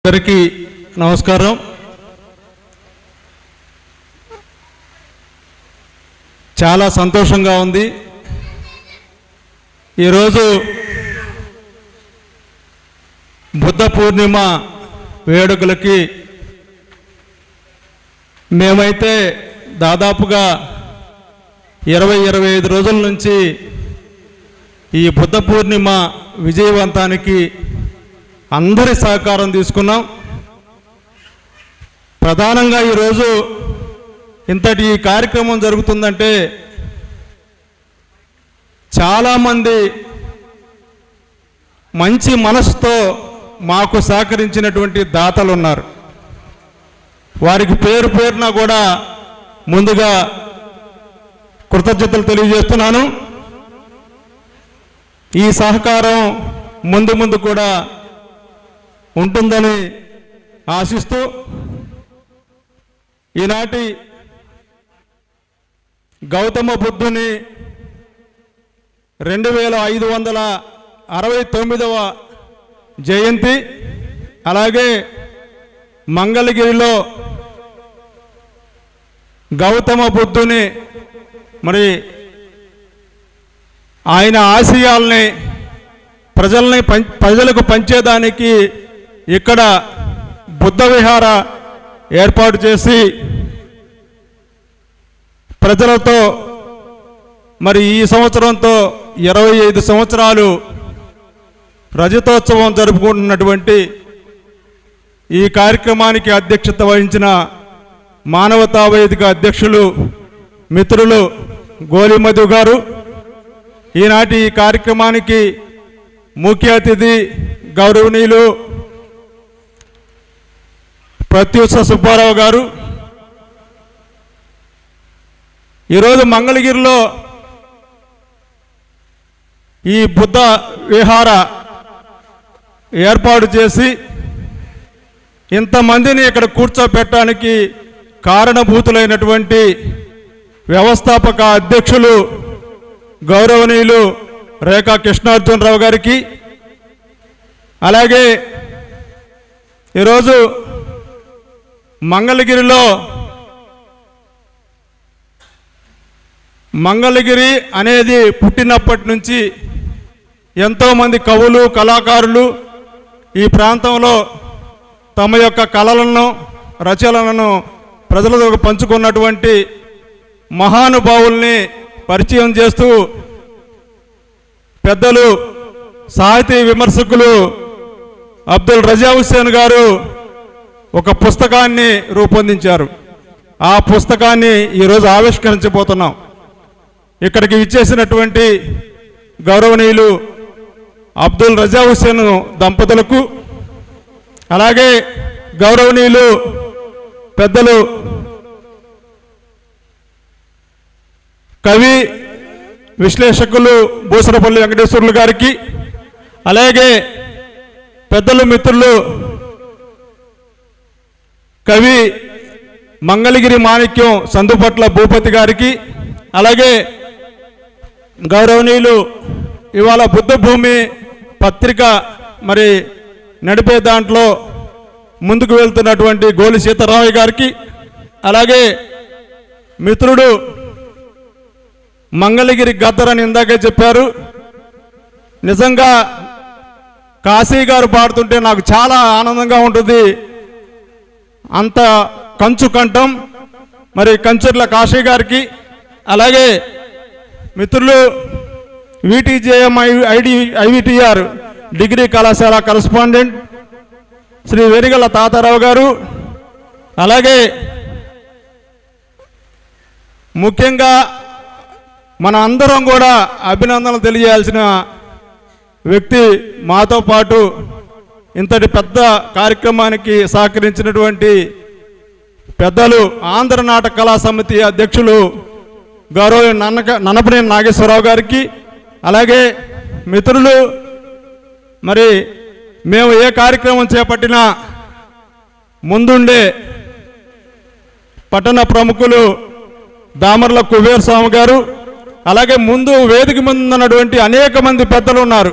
అందరికీ నమస్కారం. చాలా సంతోషంగా ఉంది. ఈరోజు బుద్ధ పూర్ణిమ వేడుకలకి మేమైతే దాదాపుగా 20-25 రోజుల నుంచి ఈ బుద్ధ పూర్ణిమ విజయవంతానికి అందరి సహకారం తీసుకున్నాం. ప్రధానంగా ఈరోజు ఇంతటి ఈ కార్యక్రమం జరుగుతుందంటే చాలామంది మంచి మనసుతో మాకు సహకరించినటువంటి దాతలు ఉన్నారు. వారికి పేరు పేరున కూడా ముందుగా కృతజ్ఞతలు తెలియజేస్తున్నాను. ఈ సహకారం ముందు కూడా ఉంటుందని ఆశిస్తూ ఈనాటి గౌతమ బుద్ధుని 2569వ జయంతి, అలాగే మంగళగిరిలో గౌతమ బుద్ధుని మరి ఆయన ఆశయాల్ని ప్రజలకు పంచేదానికి ఇక్కడ బుద్ధ విహార ఏర్పాటు చేసి ప్రజలతో మరి ఈ సంవత్సరంతో 25 సంవత్సరాలు రజతోత్సవం జరుపుకుంటున్నటువంటి ఈ కార్యక్రమానికి అధ్యక్షత వహించిన మానవతా వేదిక అధ్యక్షులు మిత్రులు గోలిమధు గారు, ఈనాటి ఈ కార్యక్రమానికి ముఖ్య అతిథి గౌరవనీయులు ప్రత్యూష సుబ్బారావు గారు, ఈరోజు మంగళగిరిలో ఈ బుద్ధ విహార ఏర్పాటు చేసి ఇంతమందిని ఇక్కడ కూర్చోబెట్టడానికి కారణభూతులైనటువంటి వ్యవస్థాపక అధ్యక్షులు గౌరవనీయులు రేఖా కృష్ణార్జునరావు గారికి, అలాగే ఈరోజు మంగళగిరి అనేది పుట్టినప్పటి నుంచి ఎంతోమంది కవులు కళాకారులు ఈ ప్రాంతంలో తమ యొక్క కళలను రచనలను ప్రజలతో పంచుకున్నటువంటి మహానుభావుల్ని పరిచయం చేస్తూ పెద్దలు సాహితీ విమర్శకులు అబ్దుల్ రజా హుస్సేన్ గారు ఒక పుస్తకాన్ని రూపొందించారు. ఆ పుస్తకాన్ని ఈరోజు ఆవిష్కరించబోతున్నాం. ఇక్కడికి విచ్చేసినటువంటి గౌరవనీయులు అబ్దుల్ రజా హుస్సేన్ దంపతులకు, అలాగే గౌరవనీయులు పెద్దలు కవి విశ్లేషకులు బూసరపల్లి వెంకటేశ్వర్లు గారికి, అలాగే పెద్దలు మిత్రులు కవి మంగళగిరి మాణిక్యం సందుపట్ల భూపతి గారికి, అలాగే గౌరవనీయులు ఇవాళ బుద్ధ భూమి పత్రిక మరి నడిపే దాంట్లో ముందుకు వెళ్తున్నటువంటి గోలి సీతారామయ్య గారికి, అలాగే మిత్రుడు మంగళగిరి గద్దరని ఇందాకే చెప్పారు. నిజంగా కాశీ గారు పాడుతుంటే నాకు చాలా ఆనందంగా ఉంటుంది. అంత కంచు కంఠం మరి కంచర్ల కాశీ గారికి, అలాగే మిత్రులు విటిజేఎం ఐవిటిఆర్ డిగ్రీ కళాశాల కరస్పాండెంట్ శ్రీ వెరిగల తాతారావు గారు, అలాగే ముఖ్యంగా మన అందరం కూడా అభినందనలు తెలియాల్సిన వ్యక్తి మాతో పాటు ఇంతటి పెద్ద కార్యక్రమానికి సహకరించినటువంటి పెద్దలు ఆంధ్ర నాటక కళా సమితి అధ్యక్షులు గౌరవ నన్నపనేని నాగేశ్వరరావు గారికి, అలాగే మిత్రులు మరి మేము ఏ కార్యక్రమం చేపట్టినా ముందుండే పట్టణ ప్రముఖులు దామర్ల కుబేర్ స్వామి గారు, అలాగే ముందు వేదిక ముందు ఉన్నటువంటి అనేక మంది పెద్దలు ఉన్నారు.